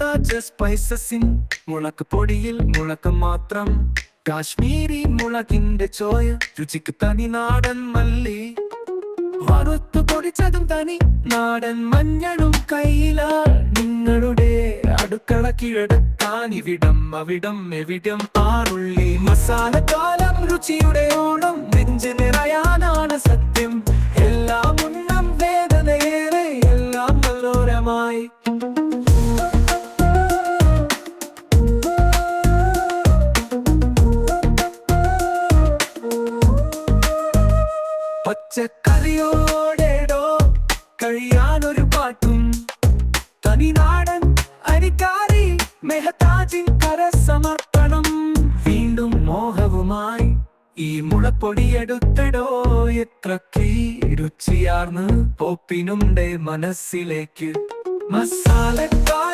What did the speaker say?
താജ സ്പൈസസിൻ മുളക് പൊടിയിൽ മുളക് മാത്രം. കാശ്മീരി മുളകിന്റെ ചോയ, രുചിക്ക് തനി നാടൻ മല്ലി. വറുത്തു പൊടിച്ചതും തനി നാടൻ മഞ്ഞളും കയ്യിലാ. നിങ്ങളുടെ അടുക്കള കീഴടക്കാൻ ഇവിടം അവിടം എവിടം ആറുള്ളി. മസാലക്കാലം രുചിയുടെ ഓണം, നെഞ്ച് നിറയാനാണ് സത്യം. എല്ലാം ഉണ്ണം വേദനയേറെ, എല്ലാം നല്ലോരമായി. പച്ചക്കറിയോടെടോ കഴിയാനൊരു പാട്ടും. തനിനാടൻ അരിക്കാരി മെഹതാജിൻ കരസമർപ്പണം. വീണ്ടും മോഹവുമായി ഈ മുളപ്പൊടിയെടുത്തടോ. എത്ര രുചിയാർന്ന് പോപ്പിനുണ്ടേ മനസ്സിലേക്ക്. മസാലക്കാർ